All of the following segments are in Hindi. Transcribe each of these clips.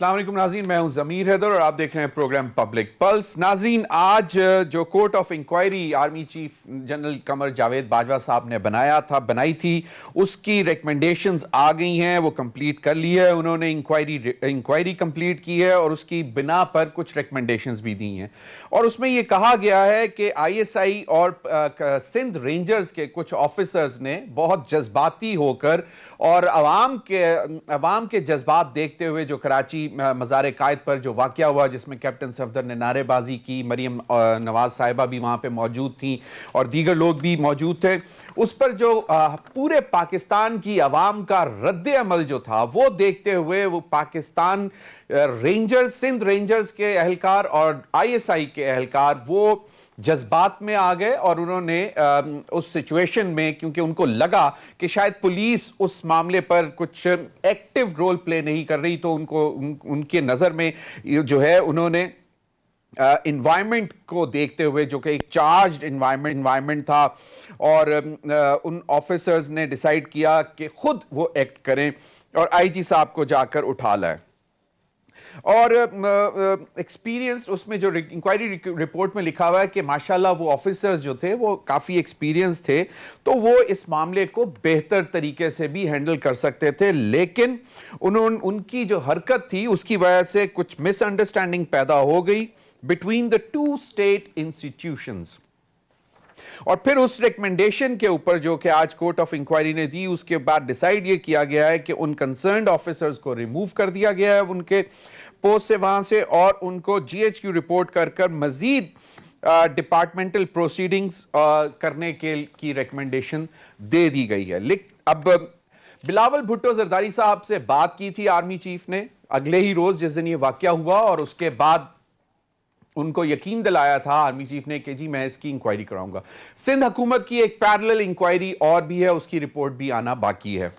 अस्सलाम वालेकुम नाज़रीन, मैं हूं ज़मीर हैदर और आप देख रहे हैं प्रोग्राम पब्लिक पल्स। नाज़रीन, आज जो court of inquiry army chief general Qamar Javed Bajwa साहब ने बनाई थी, उसकी रिकमेंडेशंस आ गई हैं, वो कंप्लीट कर ली है। उन्होंने इंक्वायरी कंप्लीट की है और उसकी बिना पर कुछ रिकमेंडेशंस भी दी हैं और उसमें ये कहा गया है कि ISI और सिंध रेंजर्स के कुछ ऑफिसर्स ने बहुत जज्बाती होकर और अवाम के जज्बात देखते हुए जो कराची मज़ार कायद पर जो वाक़या हुआ, जिसमें कैप्टन सफदर ने नारेबाजी की, मरियम नवाज साहिबा भी वहाँ पे मौजूद थी और दीगर लोग भी मौजूद थे, उस पर जो पूरे पाकिस्तान की अवाम का रद्द अमल जो था वो देखते हुए वो पाकिस्तान रेंजर्स, सिंध रेंजर्स के एहलकार और ISI के एहलकार वो जज्बात में आ गए और उन्होंने उस सिचुएशन में, क्योंकि उनको लगा कि शायद पुलिस उस मामले पर कुछ एक्टिव रोल प्ले नहीं कर रही, तो उनके नज़र में जो है उन्होंने इन्वायरमेंट को देखते हुए, जो कि एक चार्ज्ड इन्वायरमेंट था, और उन ऑफिसर्स ने डिसाइड किया कि खुद वो एक्ट करें और IG साहब को जाकर उठा लाए। और एक्सपीरियंस, उसमें जो इंक्वायरी रिपोर्ट में लिखा हुआ है कि माशाल्लाह वो ऑफिसर्स जो थे वो काफ़ी एक्सपीरियंस थे, तो वो इस मामले को बेहतर तरीके से भी हैंडल कर सकते थे, लेकिन उनकी जो हरकत थी उसकी वजह से कुछ मिसअंडरस्टैंडिंग पैदा हो गई between the two state institutions. और फिर उस रिकमेंडेशन के ऊपर जो कि आज कोर्ट ऑफ इंक्वायरी ने दी, उसके बाद डिसाइड ये किया गया है कि उन कंसर्न्ड ऑफिसर्स को रिमूव कर दिया गया है उनके पोस्ट से, वहां से, और उनको GHQ रिपोर्ट कर मजीद डिपार्टमेंटल प्रोसीडिंग्स करने की रिकमेंडेशन दे दी गई है। अब बिलावल भुट्टो जरदारी साहब से बात की थी आर्मी चीफ ने अगले ही रोज जिस दिन ये वाकया हुआ, और उसके बाद उनको यकीन दिलाया था आर्मी चीफ ने कि जी मैं इसकी इंक्वायरी कराऊंगा। सिंध हुकूमत की एक पैरेलल इंक्वायरी और भी है, उसकी रिपोर्ट भी आना बाकी है।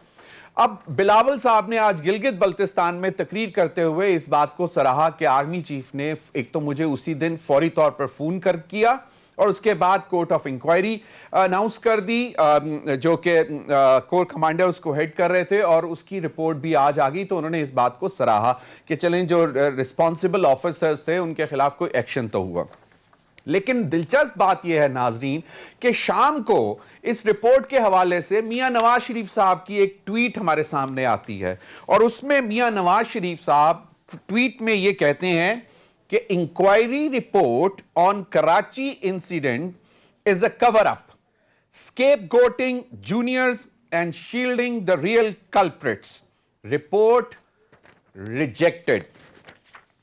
अब बिलावल साहब ने आज गिलगित बल्तिस्तान में तकरीर करते हुए इस बात को सराहा कि आर्मी चीफ ने एक तो मुझे उसी दिन फौरी तौर पर फोन कर किया और उसके बाद कोर्ट ऑफ इंक्वायरी अनाउंस कर दी, जो कि कोर कमांडर उसको हेड कर रहे थे, और उसकी रिपोर्ट भी आज आ गई। तो उन्होंने इस बात को सराहा कि चलें, जो रिस्पॉन्सिबल ऑफिसर्स थे उनके खिलाफ कोई एक्शन तो हुआ। लेकिन दिलचस्प बात यह है नाजरीन कि शाम को इस रिपोर्ट के हवाले से मियां नवाज शरीफ साहब की एक ट्वीट हमारे सामने आती है, और उसमें मियां नवाज शरीफ साहब ट्वीट में यह कहते हैं कि inquiry report on Karachi incident is a cover up, scapegoating juniors and shielding the real culprits, report rejected.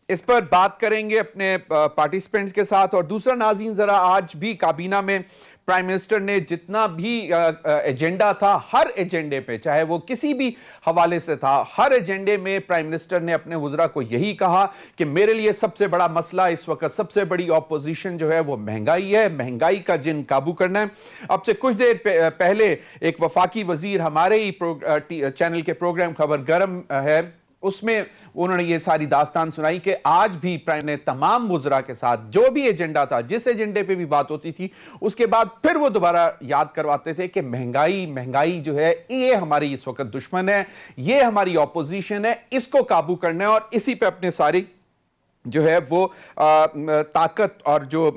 इस पर बात करेंगे अपने पार्टिसिपेंट्स के साथ। और दूसरा नाज़रीन, जरा आज भी काबीना में प्राइम मिनिस्टर ने जितना भी एजेंडा था, हर एजेंडे पे, चाहे वो किसी भी हवाले से था, हर एजेंडे में प्राइम मिनिस्टर ने अपने वज़रा को यही कहा कि मेरे लिए सबसे बड़ा मसला इस वक्त, सबसे बड़ी ऑपोजिशन जो है वो महंगाई है, महंगाई का जिन काबू करना है। अब से कुछ देर पहले एक वफाकी वजीर हमारे ही चैनल के प्रोग्राम खबर गरम है, उसमें उन्होंने ये सारी दास्तान सुनाई कि आज भी प्राइम ने तमाम वुज़रा के साथ जो भी एजेंडा था, जिस एजेंडे पे भी बात होती थी, उसके बाद फिर वो दोबारा याद करवाते थे कि महंगाई जो है ये हमारी इस वक्त दुश्मन है, ये हमारी ऑपोजिशन है, इसको काबू करना है और इसी पे अपने सारी जो है वो ताकत और जो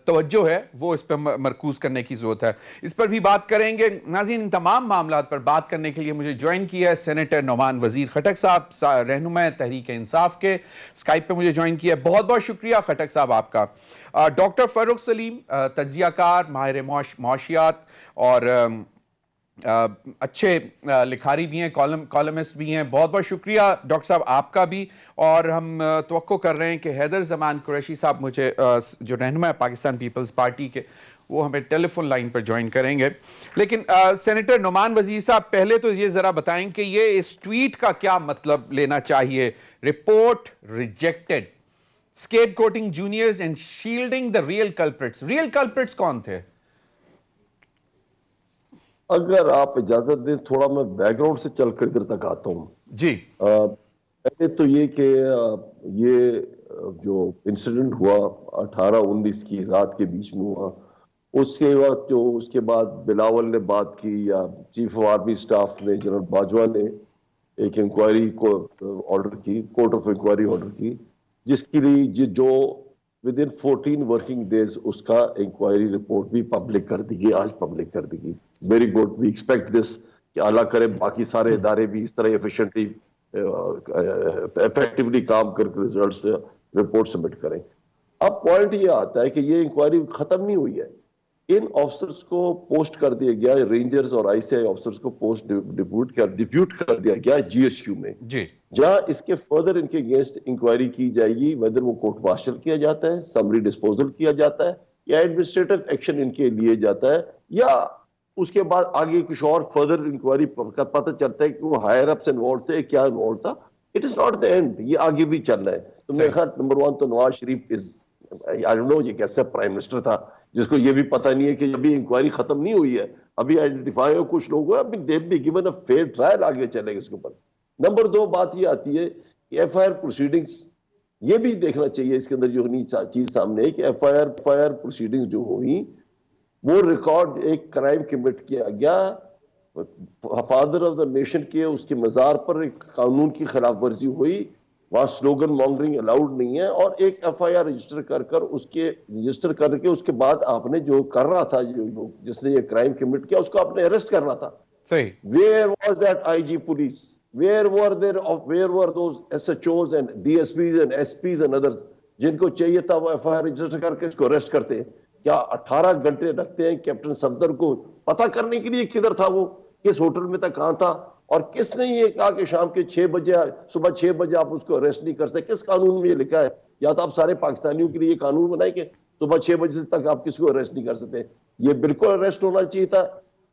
तवज्जो है वो इस पर मरकूज करने की जरूरत है। इस पर भी बात करेंगे नाज़रीन। इन तमाम मामला पर बात करने के लिए मुझे ज्वाइन किया है सेनेटर नोमान वजीर खटक साहब, रहनुमा तहरीक इंसाफ के, स्काइप पे मुझे ज्वाइन किया है। बहुत बहुत शुक्रिया खटक साहब आपका। डॉक्टर फ़ारूक सलीम, तज्जियाकार, माहिर मुआशियात और अच्छे लिखारी भी हैं, कॉलमिस्ट भी हैं। बहुत बहुत शुक्रिया डॉक्टर साहब आपका भी। और हम तवक्को कर रहे हैं कि हैदर ज़मान कुरैशी साहब मुझे जो रहनुमा है पाकिस्तान पीपल्स पार्टी के, वो हमें टेलीफोन लाइन पर ज्वाइन करेंगे। लेकिन सेनेटर नोमान वजीर साहब, पहले तो ये ज़रा बताएं कि ये इस ट्वीट का क्या मतलब लेना चाहिए, report rejected, scapegoating juniors and shielding the real culprits. Real culprits कौन थे? अगर आप इजाजत दें, थोड़ा मैं बैकग्राउंड से चल कर तक आता हूँ जी। पहले तो ये कि ये जो इंसिडेंट हुआ 18-19 की रात के बीच में हुआ, उसके बाद बिलावल ने बात की या चीफ ऑफ आर्मी स्टाफ ने, जनरल बाजवा ने, एक इंक्वायरी को ऑर्डर की, कोर्ट ऑफ इंक्वायरी ऑर्डर की, जिसके लिए जो विद इन 14 वर्किंग डेज उसका इंक्वायरी रिपोर्ट भी पब्लिक कर दी गई, आज पब्लिक कर दी गई। Very good, we expect this कि अल्लाह करे बाकी सारे इदारे भी इस तरह एफिशिएंटली इफेक्टिवली काम करके रिजल्ट्स रिपोर्ट सबमिट करें। अब पॉइंट ये आता है कि ये इंक्वायरी खत्म नहीं हुई है। इन ऑफिसर्स को पोस्ट कर दिया गया, रेंजर्स और आईसीआई ऑफिसर्स को पोस्ट डिप्यूट कर दिया गया जीएचक्यू में, जी जहां इसके फर्दर इनके अगेंस्ट इंक्वायरी की जाएगी, वेदर वो कोर्ट मार्शल किया जाता है, समरी डिस्पोजल किया जाता है, या एडमिनिस्ट्रेटिव एक्शन इनके लिए जाता है, या उसके बाद आगे कुछ और फर्दर इंक्वायरी पता चलता है कि वो हायर अप्स इन्वॉल्व थे, क्या इन्वॉल्व था। It is not the end, ये आगे भी चल रहा है। तो मेरे ख्याल नंबर 1 तो Nawaz Sharif is, I don't know ये कैसे प्राइम मिनिस्टर था जिसको ये भी पता नहीं है कि अभी इंक्वायरी खत्म नहीं हुई है, अभी आइडेंटिफाई हो कुछ लोग, अभी दे be given a fair trial, आगे चलेगा इसके ऊपर। नंबर 2 बात ये आती है कि एफआईआर प्रोसीडिंग्स, ये भी देखना चाहिए इसके अंदर जो चीज सामने है कि एफआईआर प्रोसीडिंग्स जो हुई वो रिकॉर्ड, एक क्राइम कमिट किया गया फादर ऑफ द नेशन के उसके मजार पर, एक कानून की खिलाफ वर्जी हुई, वहां स्लोगन मॉन्गरिंग अलाउड नहीं है, और एक एफआईआर रजिस्टर करके उसके बाद आपने जो कर रहा था, जो जिसने ये क्राइम कमिट किया उसको आपने अरेस्ट करना था। सही। Where was that IG police, where were those SHOs and DSPs and SPs and others, जिनको चाहिए था वो एफआईआर रजिस्टर करके इसको अरेस्ट करते। क्या 18 घंटे रखते हैं कैप्टन सफदर को पता करने के लिए किधर था वो, किस होटल में था, कहां था, और किसने ये कहा कि शाम के 6 बजे, सुबह 6 बजे आप उसको अरेस्ट नहीं कर सकते? किस कानून में ये लिखा है? या तो आप सारे पाकिस्तानियों के लिए ये कानून बनाए कि सुबह 6 बजे तक आप किसी को अरेस्ट नहीं कर सकते। ये बिल्कुल अरेस्ट होना चाहिए था।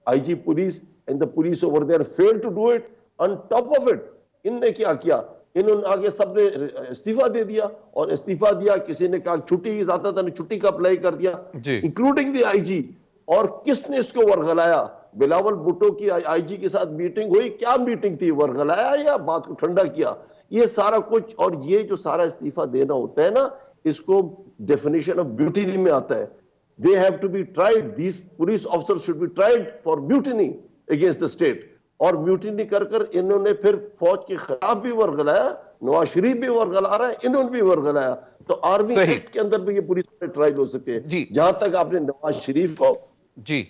IG police and the police over there failed to do it. On top of it इनने क्या किया, इन्होंने आगे सबने इस्तीफा दे दिया, और इस्तीफा दिया, किसी ने कहा छुट्टी, ज्यादातर ने छुट्टी का अप्लाई कर दिया, इंक्लूडिंग द आईजी। और किसने इसको वर्गलाया? बिलावल भुट्टो की आईजी के साथ मीटिंग हुई, क्या मीटिंग थी? वर्गलाया या बात को ठंडा किया? ये सारा कुछ, और ये जो सारा इस्तीफा देना होता है ना, इसको डेफिनेशन ऑफ म्यूटिनी में आता है। They have to be tried, these police officers should be tried for mutiny against the state. और म्यूटिनी कर कर इन्होंने फिर फौज के खिलाफ भी वर्गलाया, नवाज शरीफ भी वर्गला रहा है, इन्होंने भी वर्गलाया। तो आर्मी एक्ट के अंदर भी ये पुलिस ट्रायल हो सकती है। जहां तक आपने नवाज शरीफ को, जी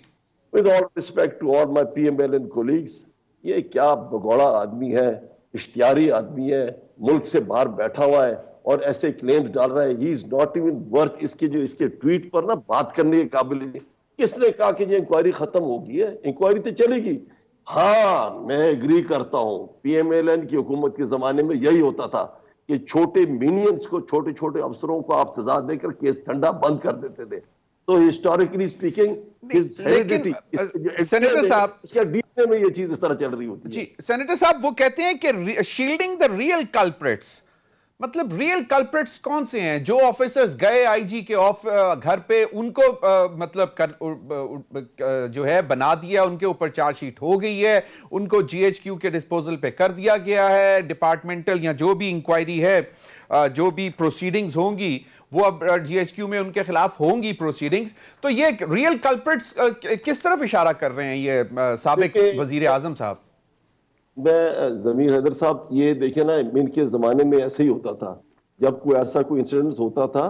with all respect to all my PMLN colleagues, ये क्या भगोड़ा आदमी है, इश्तियारी आदमी है, मुल्क से बाहर बैठा हुआ है और ऐसे क्लेम्स डाल रहा है। He is not even worth इसके, जो इसके ट्वीट पर ना बात करने के काबिल नहीं। किसने कहा कि ये इंक्वायरी खत्म हो गई है? इंक्वायरी तो चलेगी। हाँ, मैं एग्री करता हूं, पीएमएलएन की हुकूमत के जमाने में यही होता था कि छोटे मिनियंस को, छोटे छोटे अफसरों को आप सजा देकर केस ठंडा बंद कर देते थे। तो हिस्टोरिकली स्पीकिंग, सेनेटर साहब, इसका डीएनए में ये चीज इस तरह चल रही होती है। जी सेनेटर साहब, वो कहते हैं कि शील्डिंग द रियल कल्प्रिट्स, मतलब रियल कल्प्रिट्स कौन से हैं? जो ऑफिसर्स गए आईजी के घर पे, उनको जो है बना दिया, उनके ऊपर चार्जशीट हो गई है, उनको जीएचक्यू के डिस्पोजल पे कर दिया गया है। डिपार्टमेंटल या जो भी इंक्वायरी है, जो भी प्रोसीडिंग्स होंगी वो अब जीएचक्यू में उनके खिलाफ होंगी प्रोसीडिंग्स। तो ये रियल कल्प्रिट्स किस तरफ इशारा कर रहे हैं ये साबिक वजीर आजम साहब? मैं जमीर हैदर साहब, ये देखे ना, इनके जमाने में ऐसे ही होता था। जब कोई ऐसा कोई इंसिडेंट होता था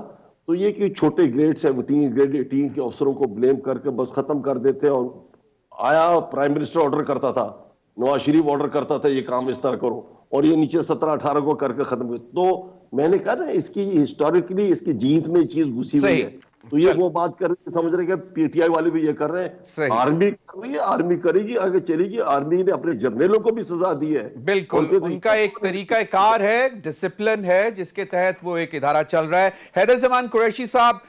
तो ये कि छोटे ग्रेड 17, ग्रेड 18 के अफसरों को ब्लेम करके बस खत्म कर देते। और आया प्राइम मिनिस्टर ऑर्डर करता था, नवाज शरीफ ऑर्डर करता था ये काम इस तरह करो, और ये नीचे 17-18 को करके खत्म कर। तो मैंने कहा ना, इसकी हिस्टोरिकली इसकी जीन्स में चीज घुसी हुई है। तो ये वो बात कर रहे, समझ रहे कि पीटीआई वाले भी ये कर रहे हैं, आर्मी कर रही है, आर्मी करेगी, आगे चलेगी। आर्मी ने अपने जर्नलों को भी सजा दी है। बिल्कुल, उनका एक तरीकाकार है, डिसिप्लिन है, जिसके तहत वो एक इदारा चल रहा है। हैदर जमान कुरैशी साहब,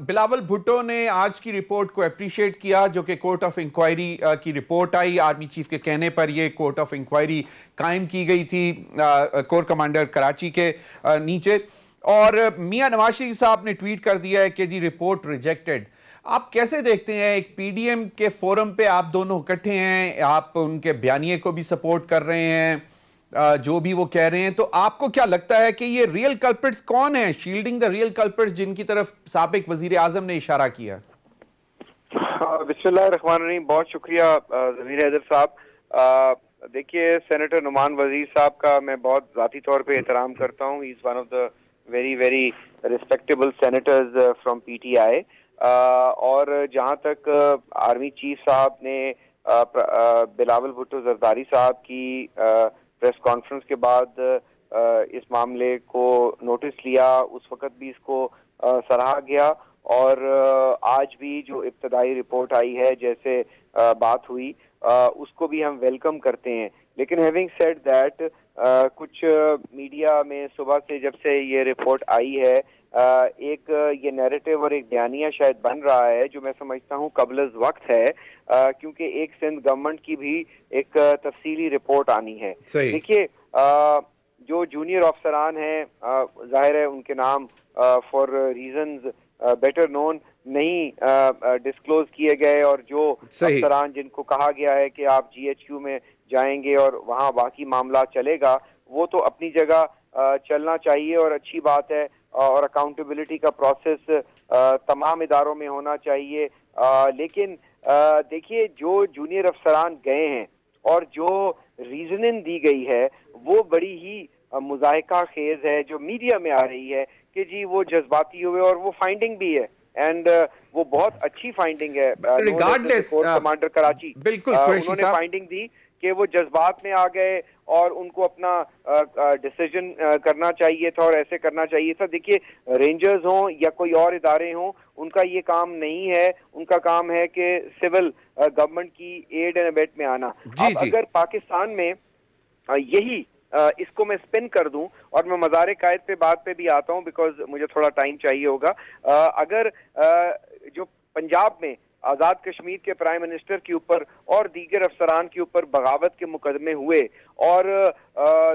बिलावल भुट्टो ने आज की रिपोर्ट को अप्रिशिएट किया, जो कि कोर्ट ऑफ इंक्वायरी की रिपोर्ट आई। आर्मी चीफ के कहने पर यह कोर्ट ऑफ इंक्वायरी कायम की गई थी कोर कमांडर कराची के नीचे। और मियां नवाज शरीफ साहब ने ट्वीट कर दिया है कि जी रिपोर्ट रिजेक्टेड। आप कैसे देखते हैं, एक पीडीएम के फोरम पे आप दोनों इकट्ठे हैं, आप उनके बयानिए को भी सपोर्ट कर रहे हैं, जो भी वो कह रहे हैं, तो आपको क्या लगता है कि ये रियल कल्प्रिट्स कौन है, शील्डिंग द रियल कल्प्रिट्स, जिनकी तरफ साबिक वजीर आजम ने इशारा किया? बिस्मिल्लाहिर्रहमानिर्रहीम, बहुत शुक्रिया ज़मीर हैदर साहब। देखिए, सेनेटर नुमान वजीर साहब का मैं बहुत ज़ाती तौर पे एहतराम करता हूँ। He is one of the very very respectable senators from PTI. और जहाँ तक आर्मी चीफ साहब ने बिलावल भुट्टो जरदारी साहब की प्रेस कॉन्फ्रेंस के बाद इस मामले को नोटिस लिया, उस वक्त भी इसको सराहा गया। और आज भी जो इब्तदाई रिपोर्ट आई है, जैसे बात हुई, उसको भी हम वेलकम करते हैं। लेकिन हैविंग सेड दैट, कुछ मीडिया में सुबह से जब से ये रिपोर्ट आई है, एक ये नैरेटिव और एक बयानिया शायद बन रहा है जो मैं समझता हूँ कबल वक्त है, क्योंकि एक सिंध गवर्नमेंट की भी एक तफसीली रिपोर्ट आनी है। देखिए, जो जूनियर अफसरान हैं, जाहिर है उनके नाम फॉर रीजंस बेटर नोन नहीं डिस्क्लोज किए गए, और जो अफसरान जिनको कहा गया है कि आप जीएचक्यू में जाएंगे और वहाँ बाकी मामला चलेगा, वो तो अपनी जगह चलना चाहिए और अच्छी बात है, और अकाउंटेबिलिटी का प्रोसेस तमाम इदारों में होना चाहिए। लेकिन देखिए, जो जूनियर अफसरान गए हैं और जो रीजनिंग दी गई है वो बड़ी ही मुज़ाहिका खेज है, जो मीडिया में आ रही है कि जी वो जज्बाती हुए, और वो फाइंडिंग भी है, एंड वो बहुत अच्छी फाइंडिंग है। रिगार्डलेस कमांडर कराची, बिल्कुल उन्होंने फाइंडिंग दी कि वो जज्बात में आ गए और उनको अपना डिसीजन करना चाहिए था और ऐसे करना चाहिए था। देखिए, रेंजर्स हों या कोई और इदारे हों, उनका ये काम नहीं है। उनका काम है कि सिविल गवर्नमेंट की एड एंड अबेट में आना। अब अगर पाकिस्तान में यही इसको मैं स्पिन कर दूं, और मैं मज़ार कायद पे बात पे भी आता हूं बिकॉज मुझे थोड़ा टाइम चाहिए होगा। अगर जो पंजाब में आज़ाद कश्मीर के प्राइम मिनिस्टर के ऊपर और दीगर अफसरान के ऊपर बगावत के मुकदमे हुए और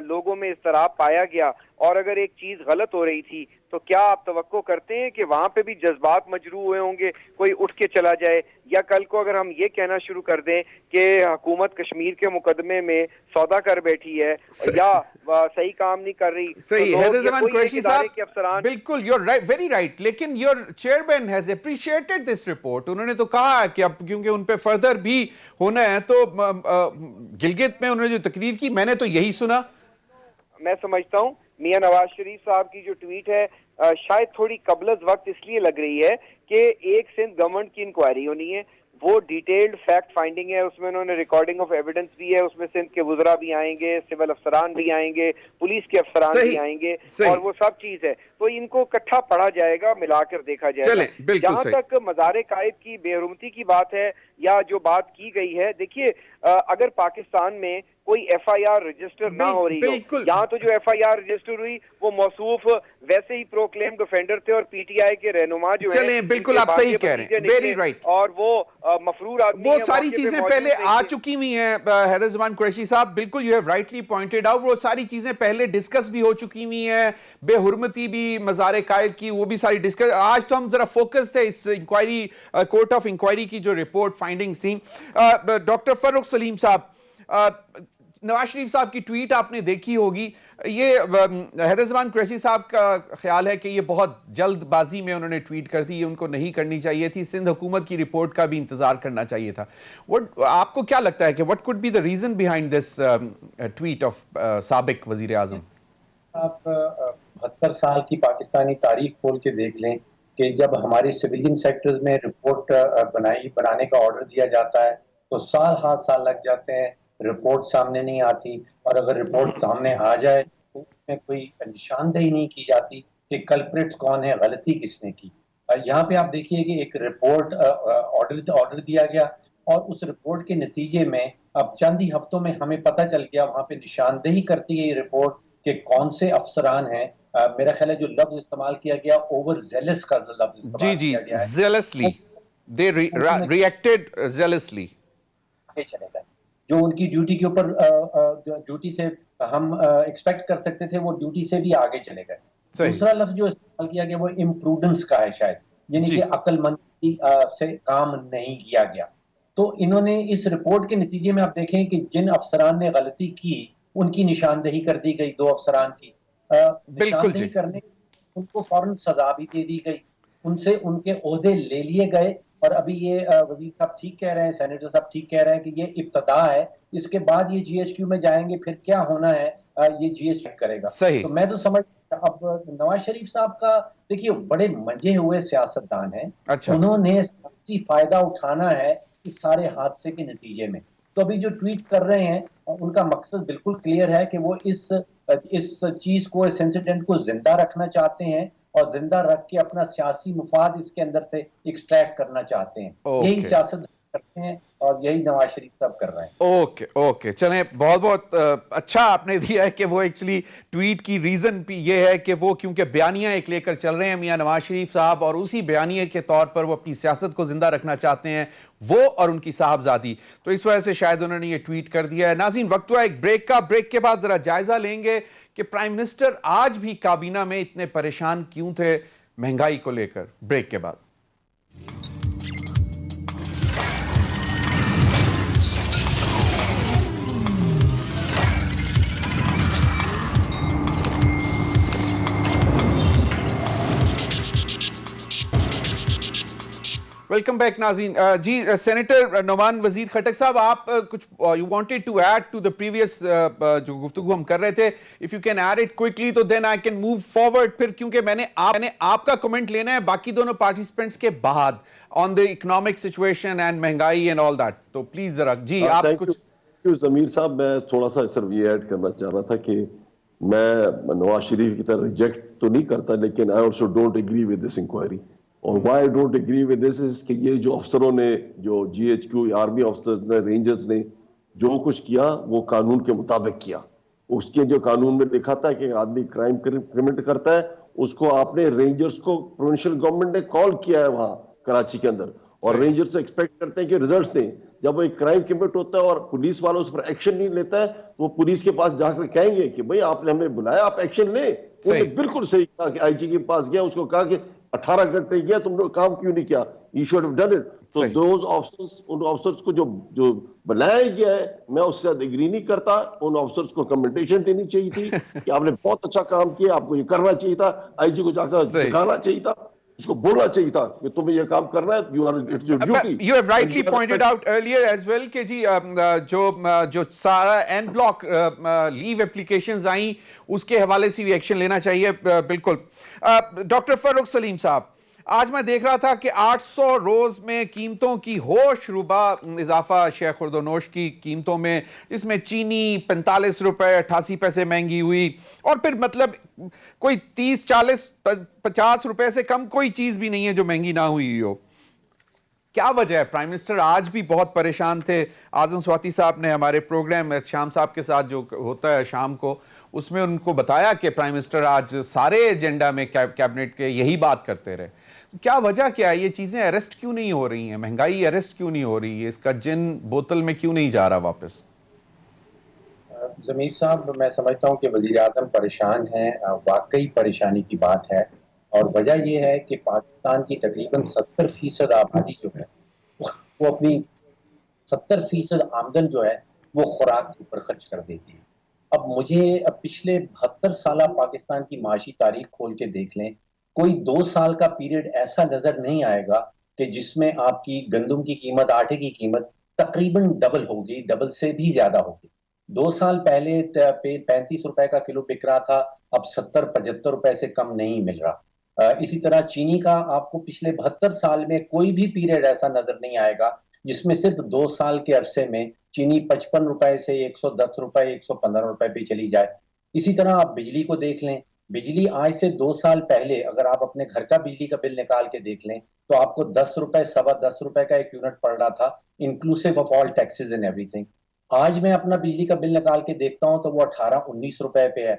लोगों में इस्तराब पाया गया, और अगर एक चीज गलत हो रही थी, तो क्या आप तवक्को करते हैं कि वहां पे भी जज्बात मजरू हुए होंगे, कोई उठ के चला जाए? या कल को अगर हम ये कहना शुरू कर दें कि हुकूमत कश्मीर के मुकदमे में सौदा कर बैठी है या सही काम नहीं कर रही, सही तो हैदरजमान कुरैशी साहब, के अफसरान, बिल्कुल you are right, very right. लेकिन your chairman has appreciated this report. उन्होंने तो कहा कि अब क्योंकि उन पे फर्दर भी होना है, तो गिलगित में उन्होंने जो तकरीर की, मैंने तो यही सुना। मैं समझता हूँ मियां नवाज शरीफ साहब की जो ट्वीट है शायद थोड़ी कबलज वक्त इसलिए लग रही है कि एक सिंध गवर्नमेंट की इंक्वायरी होनी है, वो डिटेल्ड फैक्ट फाइंडिंग है, उसमें उन्होंने रिकॉर्डिंग ऑफ एविडेंस भी है, उसमें सिंध के वुज़रा भी आएंगे, सिविल अफसरान भी आएंगे, पुलिस के अफसरान भी आएंगे, और वो सब चीज है, तो इनको इकट्ठा पढ़ा जाएगा, मिलाकर देखा जाएगा। जहां तक मज़ार कायद की बेहरुमती की बात है या जो बात की गई है, देखिए, अगर पाकिस्तान में कोई एफआईआर रजिस्टर ना हो रही हो, यहाँ तो जो एफआईआर रजिस्टर हुई वो मौसूफ वैसे ही प्रोक्लेम्ड ऑफेंडर थे, और पीटीआई के रहनुमा जो है, बिल्कुल आप सही कह रहे हैं, वेरी राइट, और वो मफरूर आदमी, वो सारी चीजें पहले आ चुकी हुई हैं। हैदरजमान कुरैशी साहब, बिल्कुल you have rightly pointed out, वो सारी चीजें पहले डिस्कस भी हो चुकी हुई हैं, बेहुरमती भी मज़ार कायद की, वो भी सारी डिस्कस। आज तो हम जरा फोकस थे इस इंक्वायरी, कोर्ट ऑफ इंक्वायरी की जो रिपोर्ट फाइंडिंग थी। डॉक्टर फर्रुख सलीम साहब, नवाज शरीफ साहब की ट्वीट आपने देखी होगी, ये हैदरजमान कुरैशी साहब का ख्याल है कि ये बहुत जल्दबाजी में उन्होंने ट्वीट कर दी, ये उनको नहीं करनी चाहिए थी, सिंध हुकूमत की रिपोर्ट का भी इंतजार करना चाहिए था। आपको क्या लगता है कि what could be the reason behind this tweet of साबिक वजीर आजम? आप 72 साल की पाकिस्तानी तारीख खोल के देख लें कि जब हमारे सिविलियन सेक्टर्स में रिपोर्ट बनाने का ऑर्डर दिया जाता है तो साल लग जाते हैं, रिपोर्ट सामने नहीं आती, और अगर रिपोर्ट सामने आ जाए तो उसमें कोई निशानदेही नहीं की जाती कि कल्प्रिट्स कौन है, गलती किसने की। यहाँ पे आप देखिए कि एक रिपोर्ट ऑर्डर दिया गया, और उस रिपोर्ट के नतीजे में अब चंद ही हफ्तों में हमें पता चल गया, वहां पे निशानदेही करती है ये रिपोर्ट कि कौन से अफसरान हैं। मेरा ख्याल है जो लफ्ज इस्तेमाल किया गया, ओवर जेलस का लफ्ज इस्तेमाल किया गया है। zealously, they reacted zealously, चले गए जो उनकी ड्यूटी के ऊपर ड्यूटी से हम एक्सपेक्ट कर सकते थे, वो ड्यूटी से भी आगे चले गए। दूसरा लफ्ज जो इस्तेमाल किया गया वो इम्प्रूडेंस का है, शायद यानी कि अक्लमंदी से काम नहीं किया गया। तो इन्होंने इस रिपोर्ट के नतीजे में आप देखें कि जिन अफसरान ने गलती की उनकी निशानदेही कर दी गई, 2 अफसरान की निशानदेही करने उनको फौरन सजा भी दे दी गई, उनसे उनके ओहदे ले लिए गए, और अभी ये वजीर साहब ठीक कह रहे हैं, सेनेटर साहब ठीक कह रहे हैं कि ये इब्तदा है, इसके बाद ये जीएचक्यू में जाएंगे, फिर क्या होना है ये जीएचक्यू करेगा। सही। तो मैं तो समझ, अब नवाज शरीफ साहब का देखिए, बड़े मंजे हुए सियासतदान हैं। अच्छा। उन्होंने सियासी फायदा उठाना है इस सारे हादसे के नतीजे में। तो अभी जो ट्वीट कर रहे हैं उनका मकसद बिल्कुल क्लियर है कि वो इस चीज को, इस इंसिडेंट को जिंदा रखना चाहते हैं और जिंदा रख के अपना सियासी मुफाद इसके अंदर से एक्सट्रैक्ट करना चाहते हैं। यही ओके। सियासत करते हैं और यही नवाज शरीफ साहब कर रहे हैं। ओके ओके, चलें, बहुत बहुत अच्छा आपने दिया है कि वो एक्चुअली ट्वीट की रीजन भी ये है कि वो क्योंकि बयानिया एक लेकर चल रहे हैं मियां नवाज शरीफ साहब, और उसी बयानिए के तौर पर वो अपनी सियासत को जिंदा रखना चाहते हैं, वो और उनकी साहबजादी, तो इस वजह से शायद उन्होंने ये ट्वीट कर दिया है। नाज़रीन, वक्त हुआ एक ब्रेक का। ब्रेक के बाद जरा जायजा लेंगे कि प्राइम मिनिस्टर आज भी काबीना में इतने परेशान क्यों थे महंगाई को लेकर। ब्रेक के बाद। वेलकम बैक नाज़रीन। जी, सेनेटर नौमान वजीर खटक साहब, आप कुछ you wanted to add to the previous जो गुफ्तगू हम कर रहे थे, if you can add it quickly तो then I can move forward. फिर क्योंकि मैंने आपका कमेंट लेना है बाकी दोनों पार्टिसिपेंट्स के बाद on the economic situation and महंगाई एंड ऑल दैट, तो प्लीज जरा जी आप कुछ। जमीर साहब, मैं थोड़ा सा सिर्फ ये ऐड करना चाह रहा था कि मैं नवाज शरीफ की तरह रिजेक्ट तो नहीं करता, लेकिन I also don't agree with this inquiry. और why I don't agree with this is कि ये जो अफसरों ने, जो जीएचक्यू आर्मी अफसर्स ने, रेंजर्स ने जो कुछ किया वो कानून के मुताबिक किया। उसके जो कानून में लिखा था कि आदमी क्राइम कमिट करता है, उसको आपने रेंजर्स को प्रोविंशियल गवर्नमेंट ने कॉल किया है वहां कराची के अंदर, और रेंजर्स से एक्सपेक्ट करते हैं कि रिजल्ट्स दें। जब वो एक क्राइम कमिट होता है और पुलिस वालों उस पर एक्शन नहीं लेता है, तो वो पुलिस के पास जाकर कहेंगे कि भाई आपने हमें बुलाया, आप एक्शन ले। उन्होंने बिल्कुल सही कहा कि आईजी के पास गया, उसको कहा कि 18 घंटे गया, तुमने काम क्यों नहीं किया, you should have done it. तो दोज ऑफिसर्स, उन ऑफिसर्स को जो बनाया गया है, मैं उससे एग्री नहीं करता। उन ऑफिसर्स को कमेंटेशन देनी चाहिए थी कि आपने बहुत अच्छा काम किया, आपको ये करना चाहिए था, आईजी को जाकर दिखाना चाहिए था, उसको बोलना चाहिए था कि तुम्हें ये काम करना है, you are, it's your duty. You have rightly pointed out earlier as well कि जी जो सारा एन ब्लॉक लीव एप्लीकेशंस आई उसके हवाले से भी एक्शन लेना चाहिए। बिल्कुल। डॉक्टर फर्रुख सलीम साहब, आज मैं देख रहा था कि 800 रोज में कीमतों की होश रुबा इजाफा शेख खुर्दोनोश की कीमतों में, जिसमें चीनी 45 रुपए 88 पैसे महंगी हुई, और फिर मतलब कोई 30 40 50 रुपए से कम कोई चीज भी नहीं है जो महंगी ना हुई हो। क्या वजह है? प्राइम मिनिस्टर आज भी बहुत परेशान थे। आजम स्वाति साहब ने हमारे प्रोग्राम शाम साहब के साथ जो होता है शाम को, उसमें उनको बताया कि प्राइम मिनिस्टर आज सारे एजेंडा में कैबिनेट के यही बात करते रहे। क्या वजह क्या है? ये चीजें अरेस्ट क्यों नहीं हो रही हैं? महंगाई अरेस्ट क्यों नहीं हो रही है? इसका जिन बोतल में क्यों नहीं जा रहा वापस? जमीर साहब, मैं समझता हूँ कि वजीर आजम परेशान हैं, वाकई परेशानी की बात है। और वजह यह है कि पाकिस्तान की तकरीबन 70% आबादी जो है वो अपनी 70% आमदन जो है वो खुराक के ऊपर खर्च कर देती है। अब मुझे पिछले 72 साल पाकिस्तान की माशी तारीख खोल के देख लें, कोई 2 साल का पीरियड ऐसा नजर नहीं आएगा कि जिसमें आपकी गंदम की कीमत, आटे की कीमत तकरीबन डबल होगी, डबल से भी ज्यादा होगी। 2 साल पहले 35 रुपए का किलो बिक रहा था, अब 70-75 रुपए से कम नहीं मिल रहा। इसी तरह चीनी का आपको पिछले 72 साल में कोई भी पीरियड ऐसा नजर नहीं आएगा जिसमें सिर्फ 2 साल के अरसे में चीनी 55 रुपए से 110 रुपए, 115 रुपए पे चली जाए। इसी तरह आप बिजली को देख लें, बिजली आज से 2 साल पहले अगर आप अपने घर का बिजली का बिल निकाल के देख लें तो आपको 10 रुपए, 10.25 रुपए का एक यूनिट पड़ रहा था, inclusive of all taxes and everything. आज मैं अपना बिजली का बिल निकाल के देखता हूं तो वो 18-19 रुपए पे है।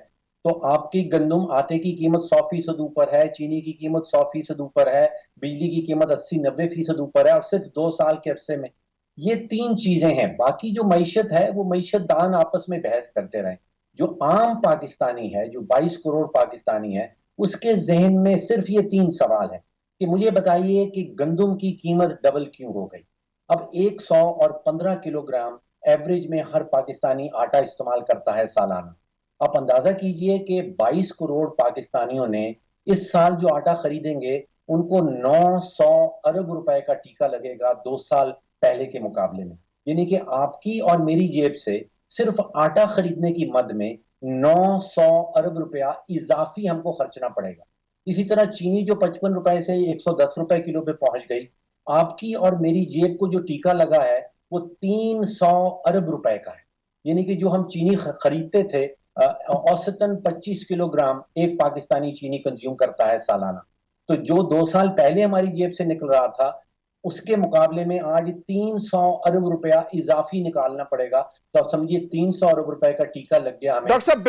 तो आपकी गंदम, आटे की कीमत 100% ऊपर है, चीनी की कीमत 100% ऊपर है, बिजली की कीमत 80-90% ऊपर है, और सिर्फ 2 साल के अरसे में। ये 3 चीजें हैं। बाकी जो मईशत है वो मईशत दान आपस में बहस करते रहे। जो आम पाकिस्तानी है, जो 22 करोड़ पाकिस्तानी है, उसके जहन में सिर्फ ये 3 सवाल है कि मुझे बताइए कि गंदम की कीमत डबल क्यों हो गई। अब 115 किलोग्राम एवरेज में हर पाकिस्तानी आटा इस्तेमाल करता है सालाना। आप अंदाजा कीजिए कि 22 करोड़ पाकिस्तानियों ने इस साल जो आटा खरीदेंगे उनको 900 अरब रुपए का टीका लगेगा 2 साल पहले के मुकाबले में। यानी कि आपकी और मेरी जेब से सिर्फ आटा खरीदने की मद में 900 अरब रुपया इजाफी हमको खर्चना पड़ेगा। इसी तरह चीनी जो 55 रुपए से 110 रुपए किलो पे पहुंच गई, आपकी और मेरी जेब को जो टीका लगा है वो 300 अरब रुपए का है। यानी कि जो हम चीनी खरीदते थे, औसतन 25 किलोग्राम एक पाकिस्तानी चीनी कंज्यूम करता है सालाना, तो जो 2 साल पहले हमारी जेब से निकल रहा था उसके मुकाबले में आज 300 अरब रुपया इजाफी निकालना पड़ेगा। तो आप समझिए 300 अरब रुपए का टीका लग गया हमें। डॉक्टर साहब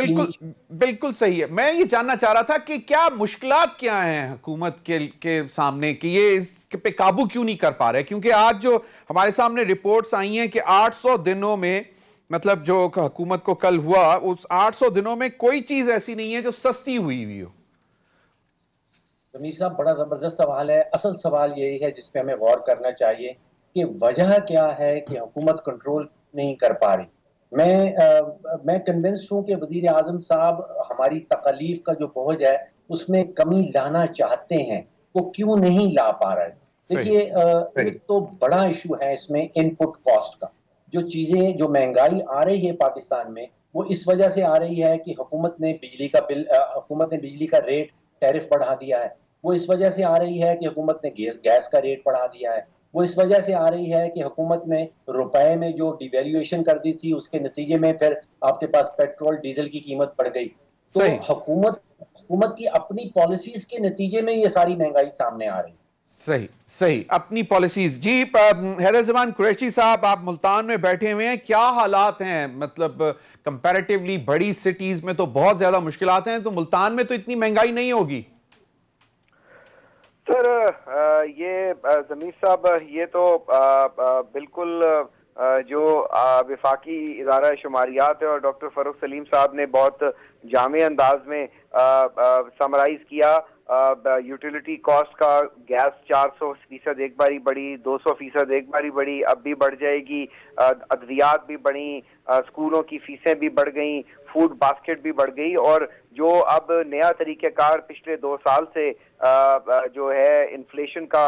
बिल्कुल सही है। मैं ये जानना चाह रहा था कि क्या मुश्किलात क्या हैं हुकूमत के सामने कि ये इस पे काबू क्यों नहीं कर पा रहे, क्योंकि आज जो हमारे सामने रिपोर्ट्स आई हैं कि 800 दिनों में, मतलब जो हुकूमत को कल हुआ, उस 800 दिनों में कोई चीज ऐसी नहीं है जो सस्ती हुई हो। जमीर साहब, बड़ा जबरदस्त सवाल है। असल सवाल यही है जिस पे हमें गौर करना चाहिए कि वजह क्या है कि हुकूमत कंट्रोल नहीं कर पा रही। मैं कन्विंस्ड हूं कि वजीर आजम साहब हमारी तकलीफ का जो बोझ है उसमें कमी लाना चाहते हैं, वो क्यों नहीं ला पा रहे। देखिए, एक तो बड़ा इशू है इसमें इनपुट कॉस्ट का। जो चीजें, जो महंगाई आ रही है पाकिस्तान में, वो इस वजह से आ रही है कि हुकूमत ने बिजली का रेट, टैरिफ बढ़ा दिया है। वो इस वजह से आ रही है कि हुकूमत ने गैस का रेट बढ़ा दिया है। वो इस वजह से आ रही है कि हुकूमत ने रुपए में जो डिवैल्यूएशन कर दी थी उसके नतीजे में फिर आपके पास पेट्रोल डीजल की कीमत बढ़ गई। तो हुकूमत की अपनी पॉलिसीज के नतीजे में ये सारी महंगाई सामने आ रही है। सही अपनी पॉलिसीज। जी, हैदर ज़मान कुरैशी साहब, आप मुल्तान में बैठे हुए हैं, क्या हालात हैं? मतलब कंपैरेटिवली बड़ी सिटीज में तो बहुत ज्यादा मुश्किलात हैं, तो मुल्तान में तो इतनी महंगाई नहीं होगी। सर, ये जमीर साहब, ये तो बिल्कुल जो विफाकी इदारा शुमारियात है और डॉक्टर फरूख सलीम साहब ने बहुत जामे अंदाज में समराइज किया। यूटिलिटी कॉस्ट का गैस 400% एक बारी बढ़ी, 200% एक बारी बढ़ी, अब भी बढ़ जाएगी। अद्वियात भी बढ़ी, स्कूलों की फीसें भी बढ़ गई, फूड बास्केट भी बढ़ गई। और जो अब नया तरीक़ेकार पिछले 2 साल से जो है इन्फ्लेशन का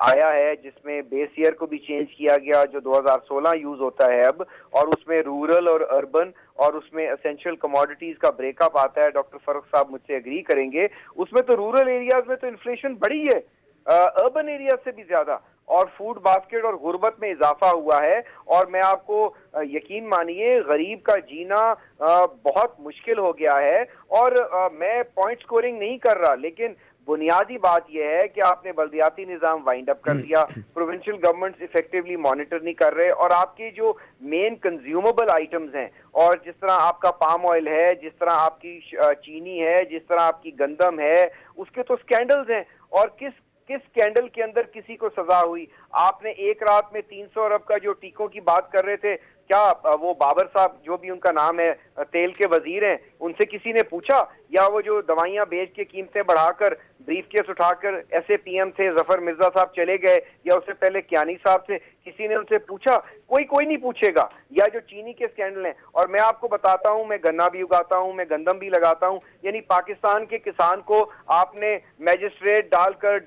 आया है, जिसमें बेस ईयर को भी चेंज किया गया, जो 2016 यूज होता है अब, और उसमें रूरल और अर्बन और उसमें एसेंशियल कमोडिटीज का ब्रेकअप आता है। डॉक्टर फरूख साहब मुझसे एग्री करेंगे, उसमें तो रूरल एरियाज में तो इन्फ्लेशन बढ़ी है अर्बन एरिया से भी ज्यादा, और फूड बास्केट और गुर्बत में इजाफा हुआ है। और मैं आपको यकीन मानिए, गरीब का जीना बहुत मुश्किल हो गया है। और मैं पॉइंट स्कोरिंग नहीं कर रहा, लेकिन बुनियादी बात यह है कि आपने बल्दियाती निजाम वाइंड अप कर दिया, प्रोविंशियल गवर्नमेंट्स इफेक्टिवली मॉनिटर नहीं कर रहे, और आपके जो मेन कंज्यूमेबल आइटम्स हैं, और जिस तरह आपका पाम ऑयल है, जिस तरह आपकी चीनी है, जिस तरह आपकी गंदम है, उसके तो स्कैंडल्स हैं। और किस स्कैंडल के अंदर किसी को सजा हुई? आपने एक रात में 300 अरब का जो टीकों की बात कर रहे थे, क्या वो बाबर साहब, जो भी उनका नाम है, तेल के वजीर हैं, उनसे किसी ने पूछा? या वो जो दवाइयां बेच के कीमतें बढ़ाकर ब्रीफकेस उठाकर ऐसे पीएम थे जफर मिर्जा साहब चले गए, या उससे पहले कियानी साहब से किसी ने उनसे पूछा? कोई नहीं पूछेगा। या जो चीनी के स्कैंडल हैं, और मैं आपको बताता हूं, मैं गन्ना भी उगाता हूं, मैं गंदम भी लगाता हूं, यानी पाकिस्तान के किसान को आपने मैजिस्ट्रेट डालकर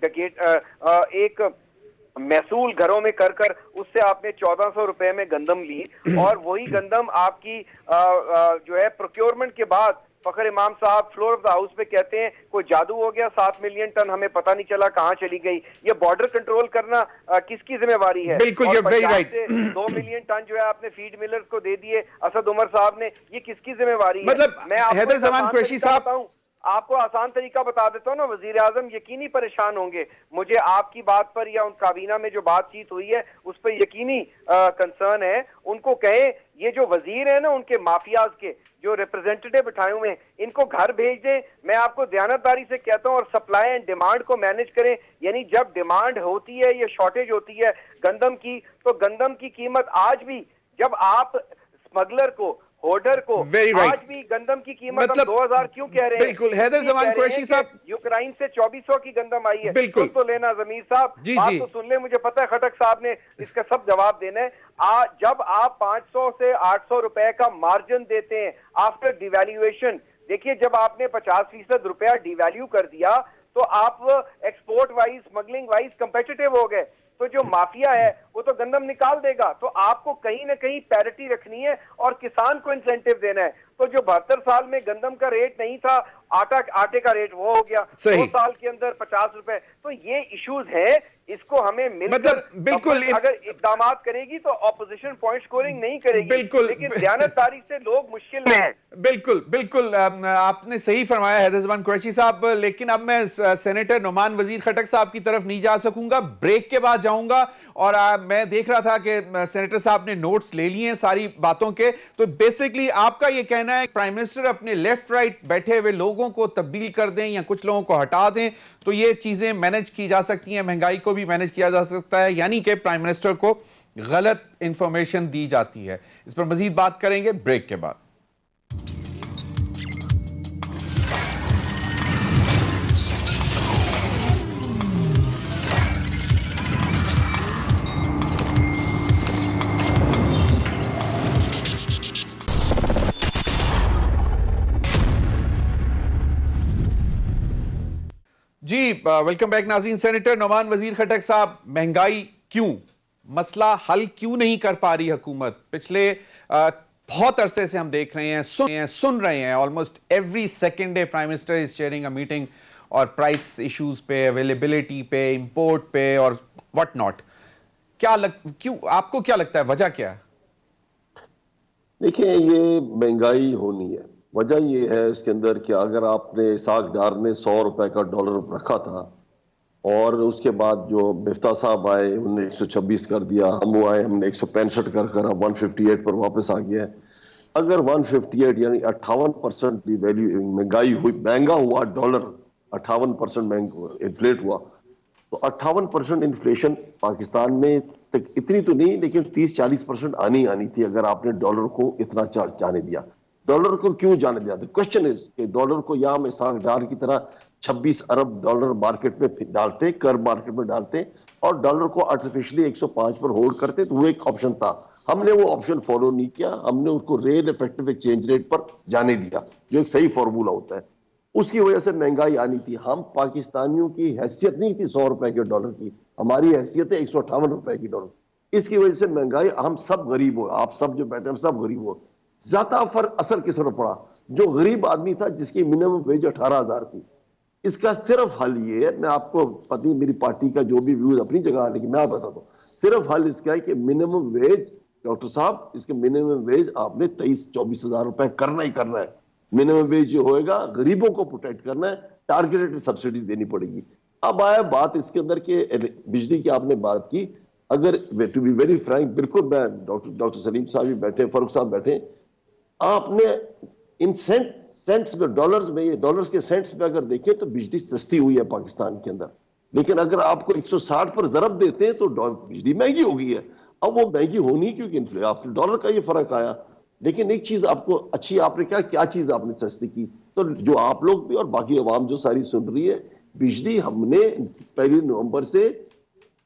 एक महसूल घरों में कर उससे आपने 1400 रुपए में गंदम ली, और वही गंदम आपकी जो है प्रोक्योरमेंट के बाद फखर इमाम साहब फ्लोर ऑफ द हाउस पे कहते हैं कोई जादू हो गया, 7 मिलियन टन हमें पता नहीं चला कहां चली गई। ये बॉर्डर कंट्रोल करना किसकी जिम्मेवारी है? बिल्कुल, ये वेरी राइट। 2 मिलियन टन जो है आपने फीड मिलर्स को दे दिए असद उमर साहब ने, ये किसकी जिम्मेवारी है? मतलब मैं हैदर ज़मान कुरैशी साहब, आपको आसान तरीका बता देता हूँ ना, वजीर आजम यकीनी परेशान होंगे। मुझे आपकी बात पर या उन काबीना में जो बातचीत हुई है उस पर यकीनी कंसर्न है। उनको कहें ये जो वजीर है ना, उनके माफियाज के जो रिप्रेजेंटेटिव बिठाए हुए हैं, इनको घर भेज दें। मैं आपको दयानतदारी से कहता हूँ, और सप्लाई एंड डिमांड को मैनेज करें। यानी जब डिमांड होती है या शॉर्टेज होती है गंदम की, तो गंदम की कीमत आज भी, जब आप स्मगलर को, होर्डर को, आज भी गंदम की कीमत मतलब 2000 क्यों कह रहे हैं? बिल्कुल, हैदर ज़मान कुरैशी साहब, यूक्रेन से 2400 की गंदम आई है। बिल्कुल तो लेना जमीर साहब, बात तो सुन ले, मुझे पता है खटक साहब ने इसका सब जवाब देना है। जब आप 500 से 800 रुपए का मार्जिन देते हैं आफ्टर डिवैल्यूएशन, देखिए जब आपने 50% रुपया डिवैल्यू कर दिया, तो आप export wise, smuggling wise competitive हो गए। तो जो माफिया है वो तो गंदम निकाल देगा। तो आपको कहीं ना कहीं पैरिटी रखनी है और किसान को इंसेंटिव देना है। तो जो 72 साल में गंदम का रेट नहीं था, आटे का रेट वो हो गया 2 साल के अंदर 50 रुपए। तो ये इश्यूज है, इसको हमें मिलकर मतलब बिल्कुल अगर इकदाम करेगी तो ऑपोजिशन पॉइंट स्कोरिंग नहीं करेगी, बिल्कुल, लेकिन दयानतदारी से लोग मुश्किल में हैं। बिल्कुल बिल्कुल आपने सही फरमाया हैदर ज़मान कुरैशी साहब। लेकिन अब मैं सेनेटर नुमान वजीर खटक साहब की तरफ नहीं जा सकूंगा, ब्रेक के बाद जाऊंगा। और मैं देख रहा था कि सेनेटर साहब ने नोट्स ले लिए हैं सारी बातों के। तो बेसिकली आपका यह कहना है प्राइम मिनिस्टर अपने लेफ्ट राइट बैठे हुए लोगों को तब्दील कर दें या कुछ लोगों को हटा दें तो ये चीजें मैनेज की जा सकती हैं, महंगाई को भी मैनेज किया जा सकता है, यानी कि प्राइम मिनिस्टर को गलत इंफॉर्मेशन दी जाती है। इस पर मजीद बात करेंगे ब्रेक के बाद। जी वेलकम बैक नाज़रीन। सेनेटर नुमान वजीर खटक साहब, महंगाई क्यों, मसला हल क्यों नहीं कर पा रही हुकूमत? पिछले बहुत अरसे से हम देख रहे हैं, सुन रहे हैं, almost every second day prime minister is chairing a meeting और प्राइस इश्यूज पे, अवेलेबिलिटी पे, इंपोर्ट पे और व्हाट नॉट। क्यों, आपको क्या लगता है वजह क्या है? देखिए, ये महंगाई होनी है, वजह ये है इसके अंदर कि अगर आपने इसाक डार ने 100 रुपए का डॉलर रखा था और उसके बाद जो मिफ्ता साहब आए उन्होंने 126 कर दिया, हम वो आए हमने 165 कर 158 पर वापस आ गया। अगर 158 यानी 58% की वैल्यू महंगाई हुई, महंगा हुआ डॉलर 58% इन्फ्लेट हुआ, तो 58% इन्फ्लेशन पाकिस्तान में तक इतनी तो नहीं लेकिन 30-40% आनी थी अगर आपने डॉलर को इतना जाने दिया। डॉलर को क्यों जाने दिया? तो क्वेश्चन इज कि डॉलर को या हम इसाक डार की तरह 26 अरब डॉलर मार्केट में डालते, कर मार्केट में डालते और डॉलर को आर्टिफिशियली 105 पर होल्ड करते, तो वो एक ऑप्शन था। हमने वो ऑप्शन फॉलो नहीं किया, हमने उसको रियल इफेक्टिव एक्सचेंज रेट पर जाने दिया जो एक सही फॉर्मूला होता है। उसकी वजह से महंगाई आनी थी। हम पाकिस्तानियों की हैसियत नहीं थी 100 रुपए के डॉलर की, हमारी हैसियत है 158 रुपए की डॉलर। इसकी वजह से महंगाई, हम सब गरीब हो, आप सब जो बैठे हैं सब गरीब हो। ज्यादा असर किस पर पड़ा? जो गरीब आदमी था जिसकी मिनिमम वेज 18,000 थी। इसका सिर्फ हल ये है, मैं आपको पता है मेरी पार्टी का जो भी व्यूज अपनी जगह, लेकिन मैं बताता हूँ सिर्फ हल इसका है कि मिनिमम वेज, डॉक्टर साहब इसके मिनिमम वेज आपने 23-24 हजार रुपए करना ही करना है। मिनिमम वेज जो होएगा गरीबों को प्रोटेक्ट करना है, टारगेटेड सब्सिडी देनी पड़ेगी। अब आया बात इसके अंदर के बिजली की आपने बात की, अगर टू बी वेरी फ्रैंक, बिल्कुल मैं डॉक्टर सलीम साहब भी बैठे, फारूक साहब बैठे, आपने इन सेंट्स में, डॉलर्स में, ये डॉलर्स के सेंट्स में अगर देखें तो बिजली सस्ती हुई है पाकिस्तान के अंदर। लेकिन अगर आपको 160 पर जरब देते हैं तो बिजली महंगी हो गई है। अब वो महंगी होनी क्योंकि आपके डॉलर का ये फर्क आया। लेकिन एक चीज आपको अच्छी, आपने क्या चीज आपने सस्ती की? तो जो आप लोग भी और बाकी अवाम जो सारी सुन रही है, बिजली हमने 1 नवंबर से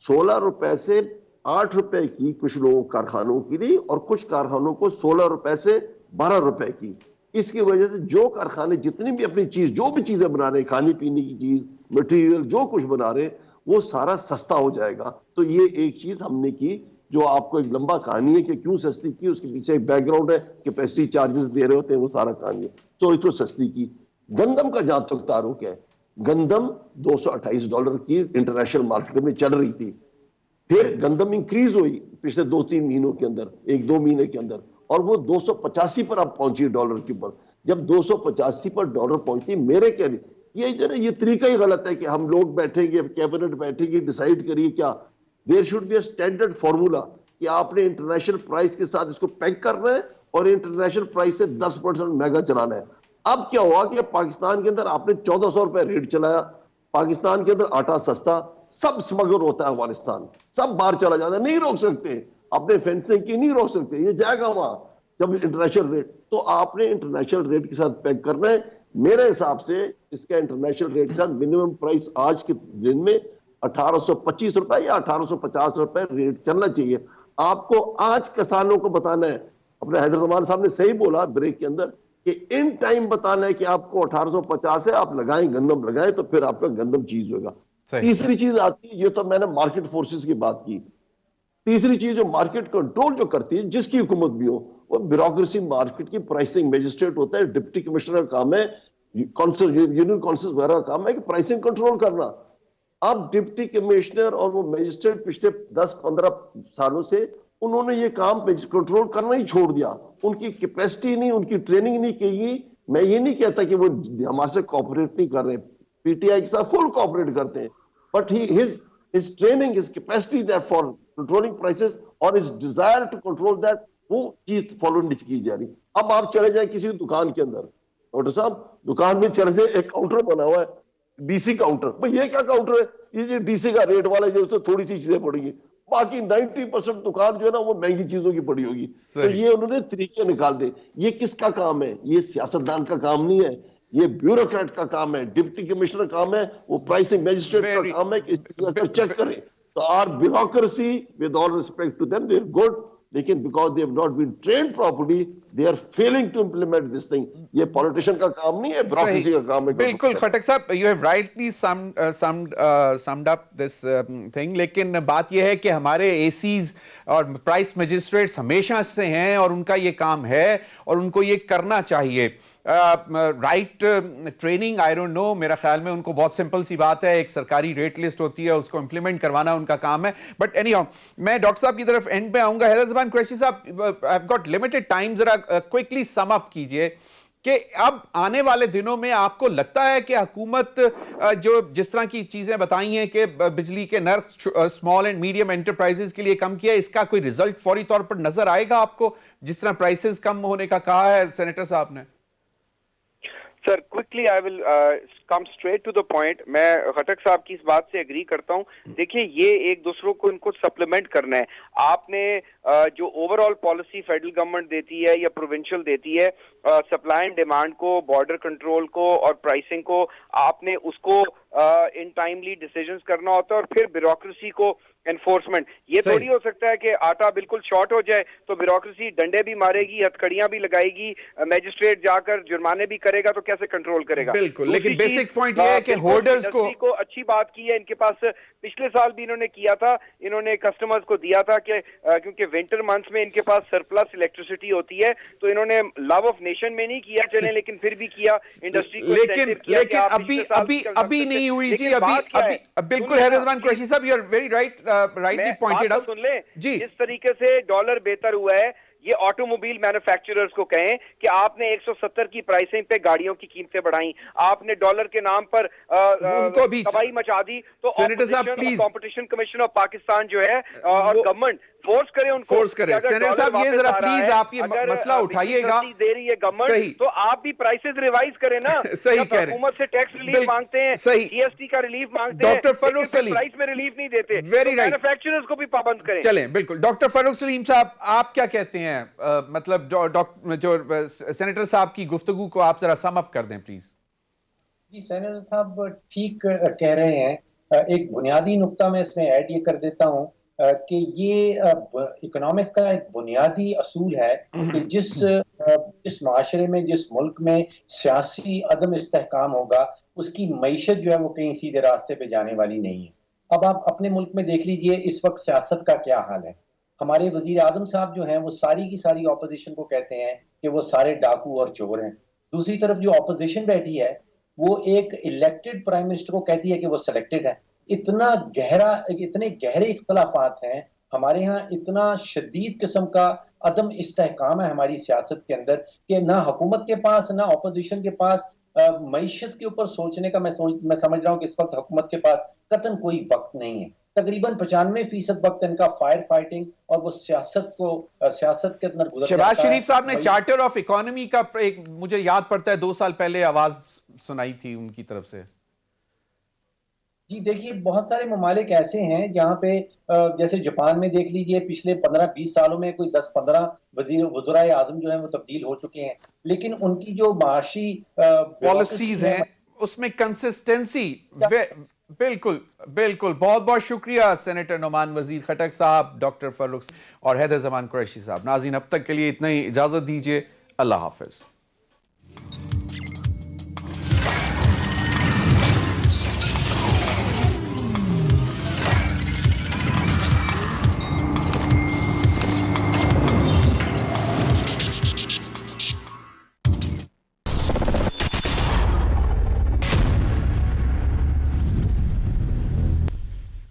16 रुपए से 8 रुपए की कुछ लोगों कारखानों की ली और कुछ कारखानों को 16 रुपए से 12 रुपए की। इसकी वजह से जो कारखाने जितनी भी अपनी चीज, जो भी चीजें बना रहे, खाने पीने की चीज, मटेरियल, जो कुछ बना रहे, वो सारा सस्ता हो जाएगा। तो ये एक चीज हमने की, जो आपको एक लंबा कहानी है कि क्यों सस्ती की, उसके पीछे एक बैकग्राउंड है, कैपेसिटी चार्जेस दे रहे होते हैं, वो सारा कहानी है। तो इसको सस्ती की। गंदम का जहां तक तारुक है, गंदम $228 की इंटरनेशनल मार्केट में चल रही थी। फिर गंदम इंक्रीज हुई पिछले 2-3 महीनों के अंदर, 1-2 महीने के अंदर, और वो 285 पर अब पहुंची डॉलर के ऊपर। जब 285 पर डॉलर पहुंचती, मेरे क्या ये जो ये तरीका ही गलत है कि हम लोग बैठेंगे, कैबिनेट बैठेगी, डिसाइड करिए क्या। There should be a standard formula कि आपने इंटरनेशनल प्राइस के साथ इसको पैक करना है और इंटरनेशनल प्राइस से 10% महंगा चलाना है। अब क्या हुआ कि पाकिस्तान के अंदर आपने 1400 रुपए रेट चलाया, पाकिस्तान के अंदर आटा सस्ता, सब स्मगलर होता है अफगानिस्तान, सब बाहर चला जाता है, नहीं रोक सकते, अपने फेंसिंग की नहीं रोक सकते, ये जाएगा वहां जब इंटरनेशनल रेट। तो आपने इंटरनेशनल रेट के साथ पैक करना है। मेरे हिसाब से इसका इंटरनेशनल रेट के साथ मिनिमम प्राइस आज के दिन में 1825 रुपए या 1850 रुपए रेट चलना चाहिए। आपको आज किसानों को बताना है, अपने हैदर ज़मान साहब ने सही बोला ब्रेक के अंदर कि इन टाइम बताना है कि आपको 1850 है, आप लगाएं, गंदम लगाएं तो फिर आपका गंदम चीज होगा। सही। तीसरी चीज आती है, ये तो मैंने मार्केट फोर्सेस की बात की। तीसरी चीज जो मार्केट कंट्रोल जो करती है, जिसकी हुकूमत भी हो, वो ब्यूरोक्रेसी, मार्केट की प्राइसिंग मैजिस्ट्रेट होता है, डिप्टी कमिश्नर का काम है, यूनियन काउंसिल वगैरह का काम है कि प्राइसिंग कंट्रोल करना। अब डिप्टी कमिश्नर और वो मैजिस्ट्रेट पिछले 10-15 सालों से उन्होंने ये काम कंट्रोल करना ही छोड़ दिया। उनकी कैपेसिटी नहीं, उनकी ट्रेनिंग नहीं की। मैं ये नहीं कहता कि वो हमारे से कोऑपरेट नहीं कर रहे, पीटीआई के साथ फुल कोऑपरेट करते हैं, but his training, his capacity there for controlling prices or his desire to control that, वो चीज फॉलो नहीं की जा रही। अब आप चले जाए किसी दुकान के अंदर, डॉक्टर साहब दुकान में चले जाए, एक काउंटर बना हुआ है डीसी काउंटर, भाई ये क्या काउंटर है, ये डीसी का रेट वाला जो उसमें थोड़ी सी चीजें पड़ेगी, बाकी 90% दुकान जो है ना वो महंगी चीजों की पड़ी होगी। तो ये उन्होंने तरीके निकाल दे। ये किसका काम है? ये सियासतदान का काम नहीं है, ये ब्यूरोक्रेट का काम है, डिप्टी कमिश्नर का काम है, वो प्राइसिंग मैजिस्ट्रेट का काम है कि इस चीज को चेक करें। तो our bureaucracy, with all respect to them, they are good, लेकिन because they have not been trained properly, they are failing to implement this thing. ये पॉलिटिशियन का काम नहीं है, ब्यूरोक्रेसी का काम है। बिल्कुल खटक साहब, you have rightly summed up this thing, लेकिन बात यह है कि हमारे एसीज और प्राइस मैजिस्ट्रेट्स हमेशा से हैं और उनका ये काम है और उनको ये करना चाहिए। Right training, I don't know, मेरा ख्याल में उनको बहुत सिंपल सी बात है, एक सरकारी रेट लिस्ट होती है, उसको इंप्लीमेंट करवाना उनका काम है। बट एनीहाउ, मैं डॉक्टर साहब की तरफ एंड पे आऊंगा। हैदर ज़मान कुरैशी साहब, I have got limited time, जरा क्विकली सम अप कीजिए कि अब आने वाले दिनों में आपको लगता है कि हुकूमत जो जिस तरह की चीजें बताई हैं कि बिजली के नर्ख स्मॉल एंड मीडियम एंटरप्राइजेस के लिए कम किया, इसका कोई रिजल्ट फौरी तौर पर नजर आएगा आपको, जिस तरह प्राइसेस कम होने का कहा है सेनेटर साहब ने? Sir quickly I will come straight to the point. मैं खटक साहब की इस बात से एग्री करता हूं। देखिए, ये एक दूसरों को इनको सप्लीमेंट करना है। आपने जो ओवरऑल पॉलिसी फेडरल गवर्नमेंट देती है या प्रोविंशियल देती है, सप्लाई एंड डिमांड को, बॉर्डर कंट्रोल को और प्राइसिंग को, आपने उसको इन टाइमली डिसीजंस करना होता है, और फिर ब्यूरोक्रेसी को एनफोर्समेंट। ये थोड़ी हो सकता है कि आटा बिल्कुल शॉर्ट हो जाए तो ब्यूरोक्रेसी डंडे भी मारेगी, हथकड़ियां भी लगाएगी, मैजिस्ट्रेट जाकर जुर्माने भी करेगा, तो कैसे कंट्रोल करेगा? बिल्कुल, लेकिन बेसिक पॉइंट ये है कि होल्डर्स को अच्छी बात की है इनके पास। पिछले साल भी इन्होंने किया था, इन्होंने कस्टमर्स को दिया था कि क्योंकि विंटर मंथ्स में इनके पास सरप्लस इलेक्ट्रिसिटी होती है, तो इन्होंने लव ऑफ नेशन में नहीं किया चले, लेकिन फिर भी किया इंडस्ट्री को। लेकिन अभी नहीं हुई जी, अभी बिल्कुल। हैदर ज़मान कुरैशी साहब, you are very rightly pointed out सुन ले जी। जिस तरीके से डॉलर बेहतर हुआ है, ये ऑटोमोबाइल मैन्युफैक्चरर्स को कहें कि आपने 170 की प्राइसिंग पे गाड़ियों की कीमतें बढ़ाई, आपने डॉलर के नाम पर उनको भी तबाही मचा दी, तो सेनेटर साहब please, competition commission of Pakistan जो है और गवर्नमेंट फोर्स करे उनको, फोर्स करे। सेनेटर साहब, ये जरा प्लीज आप ये मसला उठाइएगा, दे रही है गवर्नमेंट, तो आप भी प्राइसेस रिवाइज करें ना। सही कह रहे हैं, हुकूमत से टैक्स रिलीफ मांगते हैं, जीएसटी का रिलीफ मांगते हैं, डॉक्टर फर्रुख सलीम प्राइस में रिलीफ नहीं देते, वेरी राइट, मैन्युफैक्चरर्स को भी पाबंद करें। चलें, बिल्कुल। डॉक्टर फर्रुख सलीम साहब, आप क्या कहते हैं? मतलब जो सेनेटर साहब की गुफ्तगू को आप जरा सम अप कर दें प्लीज। जी, सेनेटर साहब ठीक कह रहे हैं। एक बुनियादी नुक्ता मैं इसमें ऐड ये कर देता हूं कि ये इकोनॉमिक्स का एक बुनियादी असूल है कि जिस माशरे में, जिस मुल्क में सियासी अदम इस्तेहकाम होगा, उसकी मईशत जो है वो कहीं सीधे रास्ते पे जाने वाली नहीं है। अब आप अपने मुल्क में देख लीजिए इस वक्त सियासत का क्या हाल है। हमारे वजीर आजम साहब जो हैं वो सारी की सारी ऑपोजिशन को कहते हैं कि वो सारे डाकू और चोर हैं। दूसरी तरफ जो ऑपोजिशन बैठी है वो एक इलेक्टेड प्राइम मिनिस्टर को कहती है कि वो सिलेक्टेड है। इतने गहरे इख्तलाफात हैं हमारे यहाँ, इतना शदीद किस्म का अदम इस्तेहकाम है हमारी सियासत के अंदर कि ना हुकूमत के पास ना ऑपोजिशन के पास मईशत के ऊपर सोचने का मैं समझ रहा हूँ कि इस वक्त हुकूमत के पास कतन कोई वक्त नहीं है। तकरीबन 95% वक्त इनका फायर फाइटिंग और वो सियासत के अंदर गुजर। शहबाज शरीफ साहब ने चार्टर ऑफ इकोनॉमी का एक, मुझे याद पड़ता है 2 साल पहले आवाज सुनाई थी उनकी तरफ से। जी देखिए, बहुत सारे ममालिक ऐसे हैं जहाँ पे जैसे जापान में देख लीजिए, पिछले 15-20 सालों में कोई 10-15 वज़ीर आज़म जो है वो तब्दील हो चुके हैं, लेकिन उनकी जो माशी पॉलिसीज हैं उसमें कंसिस्टेंसी। बिल्कुल बिल्कुल। बहुत बहुत शुक्रिया सेनेटर नुमान वजीर खटक साहब, डॉक्टर फर्रुख और हैदर ज़मान कुरैशी साहब। नाज़रीन, अब तक के लिए इतना ही, इजाजत दीजिए। अल्लाह हाफिज।